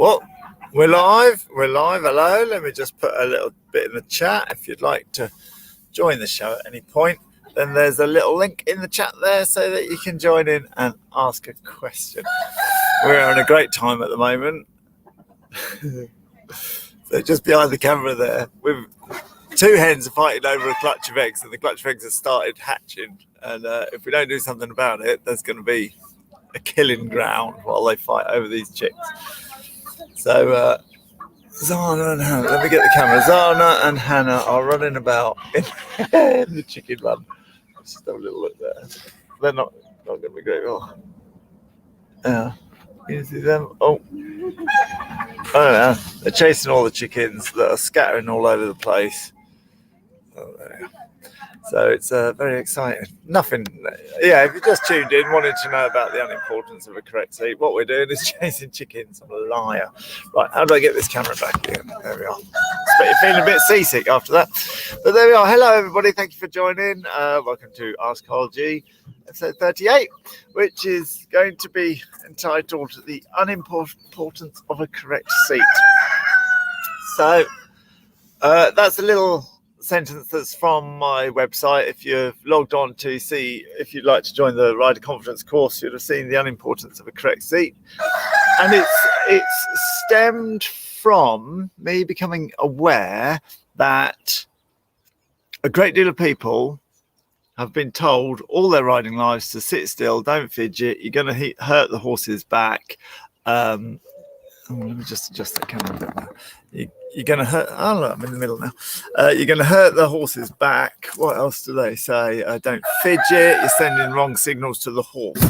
Well, we're live. Hello. Let me just put a little bit in the chat. If you'd like to join the show at any point, then there's a little link in the chat there so that you can join in and ask a question. We're having a great time at the moment. So just behind the camera there, with two hens are fighting over a clutch of eggs, and the clutch of eggs has started hatching. And if we don't do something about it, there's going to be a killing ground while they fight over these chicks. So Zana and Hannah, let me get the camera. Zana and Hannah are running about in the chicken run. Let's just have a little look there. They're not going to be great. Oh, yeah. Can you see them? Oh, yeah. They're chasing all the chickens that are scattering all over the place. Oh, there. So it's very exciting. Nothing. Yeah, if you just tuned in, wanted to know about the unimportance of a correct seat, what we're doing is chasing chickens. I'm a liar. Right, how do I get this camera back again? There we are. But feeling a bit seasick after that. But there we are. Hello, everybody. Thank you for joining. Welcome to Ask Karl G, episode 38, which is going to be entitled The Unimportance of a Correct Seat. So that's a little sentence that's from my website. If you've logged on to see if you'd like to join the rider confidence course, you'd have seen the unimportance of a correct seat, and it's stemmed from me becoming aware that a great deal of people have been told all their riding lives to sit still, don't fidget, you're going to hurt the horse's back. Let me just adjust that camera a bit now. You're going to hurt. Oh, look, I'm in the middle now. You're going to hurt the horse's back. What else do they say? Don't fidget. You're sending wrong signals to the horse.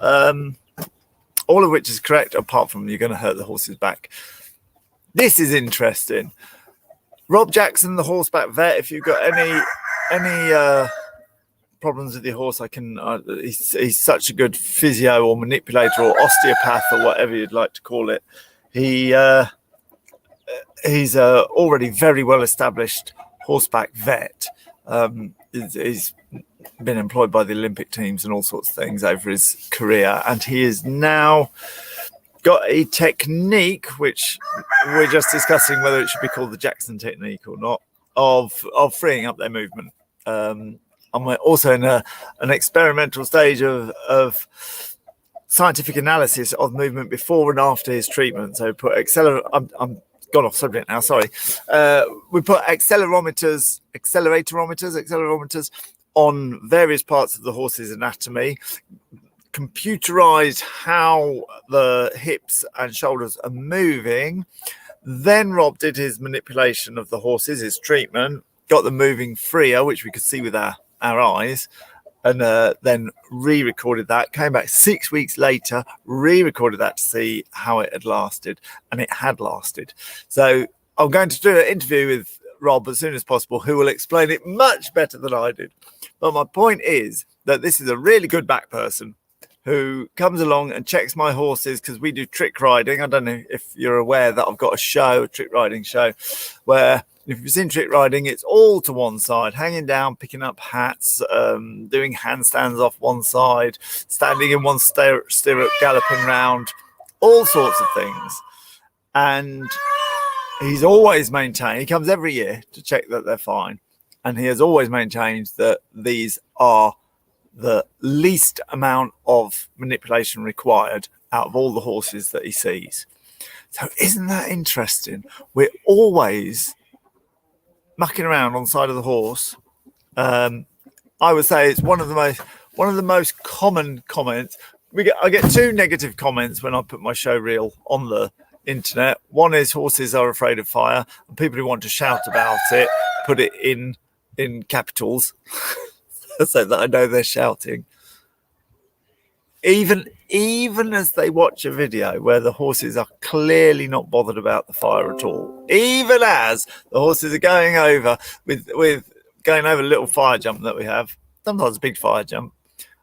All of which is correct, apart from you're going to hurt the horse's back. This is interesting. Rob Jackson, the horseback vet. If you've got any problems with your horse, I can. He's such a good physio or manipulator or osteopath or whatever you'd like to call it. He's already very well established horseback vet. He's been employed by the Olympic teams and all sorts of things over his career, and he has now got a technique which we're just discussing whether it should be called the Jackson technique or not, of freeing up their movement. And we're also in an experimental stage of scientific analysis of movement before and after his treatment. So put I'm gone off subject now, sorry. We put accelerometers on various parts of the horse's anatomy, computerized how the hips and shoulders are moving. Then Rob did his manipulation of the horses, his treatment, got them moving freer, which we could see with our eyes, and then re-recorded that, came back 6 weeks later, re-recorded that to see how it had lasted, and it had lasted. So I'm going to do an interview with Rob as soon as possible, who will explain it much better than I did. But my point is that this is a really good back person who comes along and checks my horses, because we do trick riding. I don't know if you're aware that I've got a trick riding show, where if you've seen trick riding, it's all to one side, hanging down, picking up hats, doing handstands off one side, standing in one stirrup, galloping round, all sorts of things. And he's always maintained, he comes every year to check that they're fine. And he has always maintained that these are the least amount of manipulation required out of all the horses that he sees. So isn't that interesting? We're always mucking around on the side of the horse. I would say it's one of the most common comments. I get two negative comments when I put my show reel on the internet. One is horses are afraid of fire, and people who want to shout about it put it in capitals so that I know they're shouting. Even as they watch a video where the horses are clearly not bothered about the fire at all, even as the horses are going over with going over a little fire jump that we have, sometimes a big fire jump,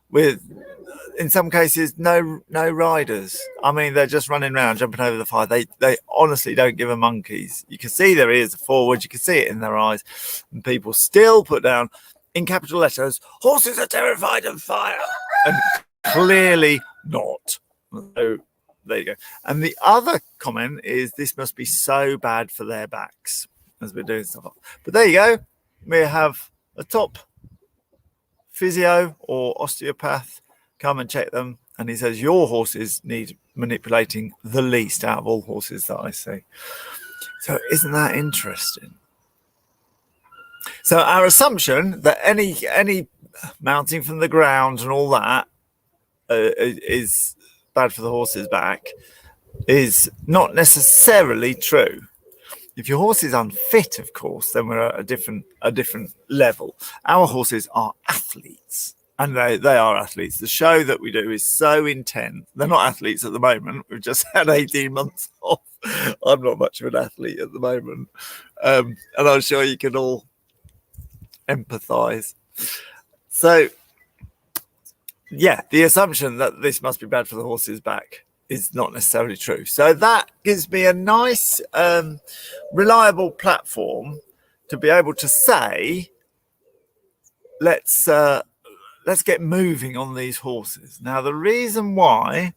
with in some cases no riders. I mean, they're just running around jumping over the fire. They honestly don't give a monkeys. You can see their ears are forward, you can see it in their eyes, and people still put down in capital letters, horses are terrified of fire, and clearly not. So there you go. And the other comment is this must be so bad for their backs as we're doing stuff. But there you go. We have a top physio or osteopath come and check them, and he says your horses need manipulating the least out of all horses that I see. So isn't that interesting? So our assumption that any mounting from the ground and all that is bad for the horse's back is not necessarily true. If your horse is unfit, of course, then we're at a different level. Our horses are athletes, and they are athletes. The show that we do is so intense. They're not athletes at the moment. We've just had 18 months off. I'm not much of an athlete at the moment, and I'm sure you can all empathise. So, yeah, the assumption that this must be bad for the horse's back is not necessarily true. So that gives me a nice, reliable platform to be able to say, let's get moving on these horses. Now, the reason why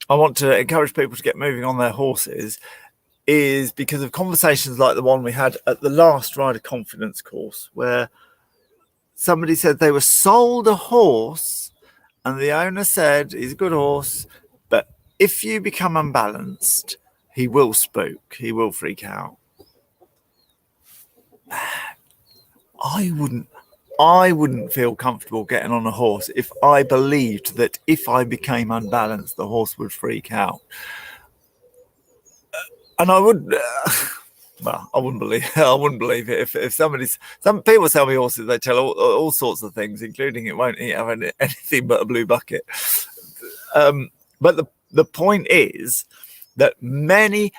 I want to encourage people to get moving on their horses is because of conversations like the one we had at the last Rider Confidence course, where somebody said they were sold a horse and the owner said he's a good horse, but if you become unbalanced, he will spook, he will freak out. I wouldn't feel comfortable getting on a horse if I believed that if I became unbalanced, the horse would freak out. And I would, well, I wouldn't believe it. If some people sell me horses, they tell all sorts of things, including it won't have anything but a blue bucket. But the point is that many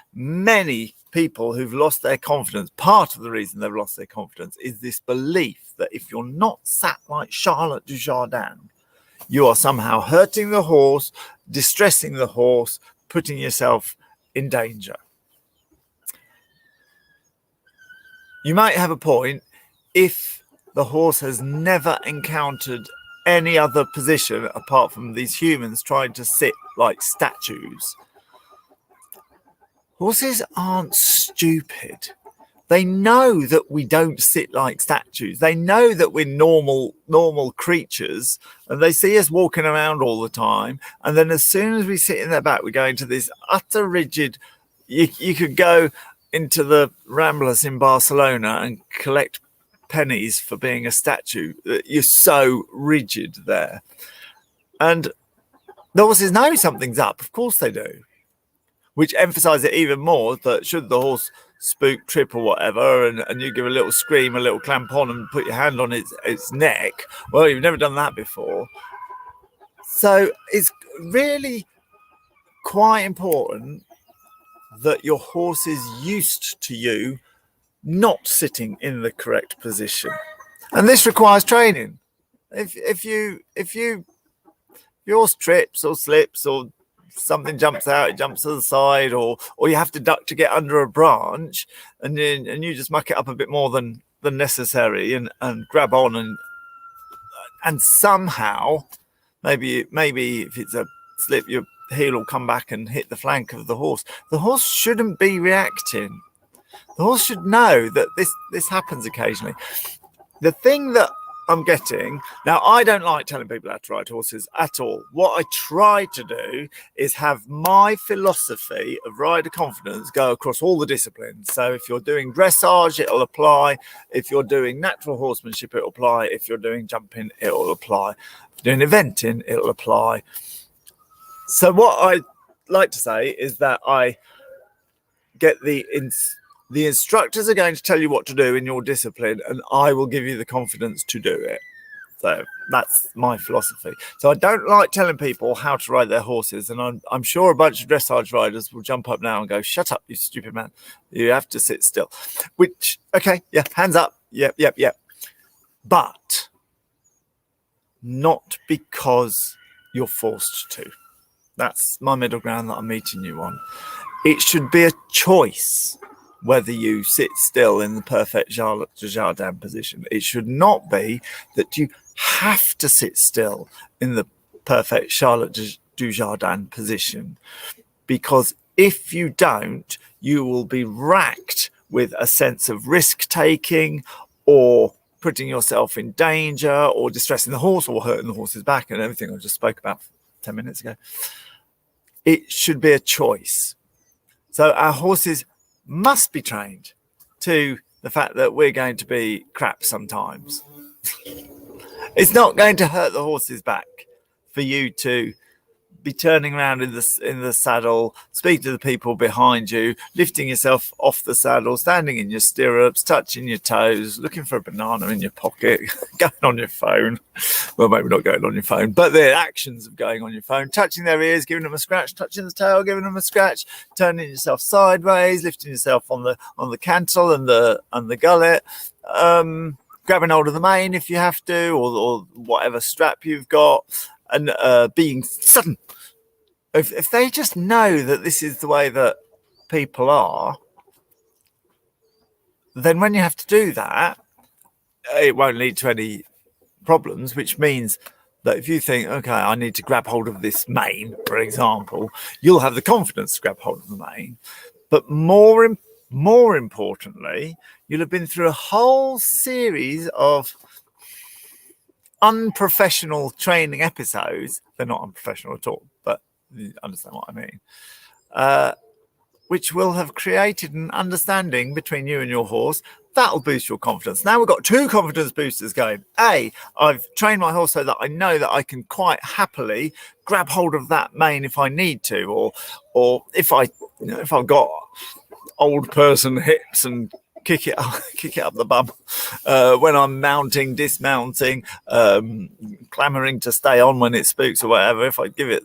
people who've lost their confidence, part of the reason they've lost their confidence is this belief that if you're not sat like Charlotte Dujardin, you are somehow hurting the horse, distressing the horse, putting yourself in danger. You might have a point if the horse has never encountered any other position apart from these humans trying to sit like statues. Horses aren't stupid. They know that we don't sit like statues. They know that we're normal creatures, and they see us walking around all the time. And then as soon as we sit in their back, we go into this utter rigid. You could go into the Ramblas in Barcelona and collect pennies for being a statue. You're so rigid there. And the horses know something's up. Of course they do. Which emphasises it even more that should the horse spook, trip or whatever, and you give a little scream, a little clamp on and put your hand on its neck, well, you've never done that before. So it's really quite important that your horse is used to you not sitting in the correct position. And this requires training. If your horse trips or slips or something jumps out, it jumps to the side, or you have to duck to get under a branch, and you just muck it up a bit more than necessary and grab on and somehow maybe if it's a slip, your heel will come back and hit the flank of the horse. The horse shouldn't be reacting. The horse should know that this happens occasionally. The thing that I'm getting now, I don't like telling people how to ride horses at all. What I try to do is have my philosophy of rider confidence go across all the disciplines. So if you're doing dressage, it'll apply. If you're doing natural horsemanship, it'll apply. If you're doing jumping, it'll apply. If you're doing eventing, it'll apply. So what I like to say is that I get the instructors are going to tell you what to do in your discipline, and I will give you the confidence to do it. So that's my philosophy. So I don't like telling people how to ride their horses, and I'm sure a bunch of dressage riders will jump up now and go, "Shut up, you stupid man. You have to sit still." Which, okay, yeah, hands up. Yep. But not because you're forced to. That's my middle ground that I'm meeting you on. It should be a choice whether you sit still in the perfect Charlotte Dujardin position. It should not be that you have to sit still in the perfect Charlotte Dujardin position, because if you don't, you will be racked with a sense of risk taking or putting yourself in danger or distressing the horse or hurting the horse's back and everything I just spoke about 10 minutes ago. It should be a choice. So our horses must be trained to the fact that we're going to be crap sometimes. It's not going to hurt the horse's back for you to be turning around in the saddle, speak to the people behind you, lifting yourself off the saddle, standing in your stirrups, touching your toes, looking for a banana in your pocket, going on your phone. Well, maybe not going on your phone, but the actions of going on your phone, touching their ears, giving them a scratch, touching the tail, giving them a scratch, turning yourself sideways, lifting yourself on the cantle and the gullet, grabbing hold of the mane if you have to, or whatever strap you've got, and being sudden. If they just know that this is the way that people are, then when you have to do that, it won't lead to any problems, which means that if you think, okay, I need to grab hold of this mane, for example, you'll have the confidence to grab hold of the mane. But more importantly, you'll have been through a whole series of unprofessional training episodes. They're not unprofessional at all, but you understand what I mean, which will have created an understanding between you and your horse. That'll boost your confidence. Now we've got two confidence boosters going. A, I've trained my horse so that I know that I can quite happily grab hold of that mane if I need to, or if I've got old person hips and kick it up the bum when I'm mounting, dismounting, clamoring to stay on when it spooks or whatever. If I give it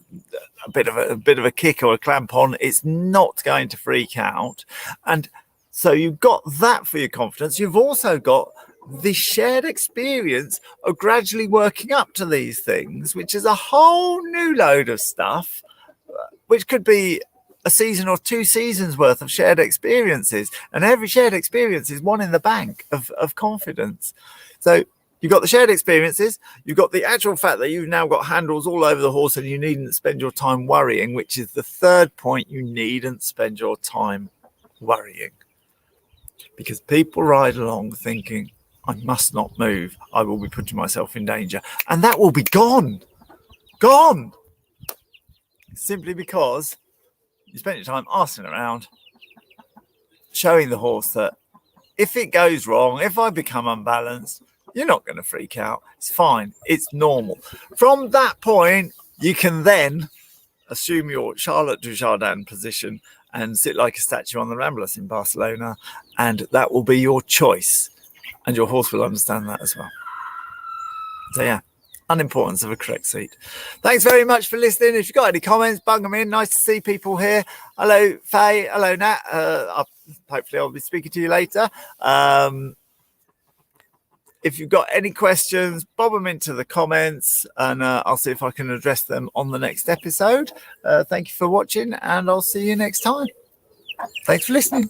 a bit of a kick or a clamp on, it's not going to freak out. And so you've got that for your confidence. You've also got the shared experience of gradually working up to these things, which is a whole new load of stuff, which could be a season or 2 seasons worth of shared experiences, and every shared experience is one in the bank of confidence. So you've got the shared experiences, you've got the actual fact that you've now got handles all over the horse and you needn't spend your time worrying, which is the third point. You needn't spend your time worrying, because people ride along thinking, I must not move, I will be putting myself in danger, and that will be gone simply because you spent your time arsing around, showing the horse that if it goes wrong, if I become unbalanced, you're not going to freak out. It's fine. It's normal. From that point, you can then assume your Charlotte Dujardin position and sit like a statue on the Ramblas in Barcelona, and that will be your choice. And your horse will understand that as well. So, yeah. Unimportance of a correct seat. Thanks very much for listening. If you've got any comments, bung them in. Nice to see people here. Hello, Faye. Hello, Nat. Hopefully I'll be speaking to you later. If you've got any questions, bob them into the comments and I'll see if I can address them on the next episode. Thank you for watching, and I'll see you next time. Thanks for listening.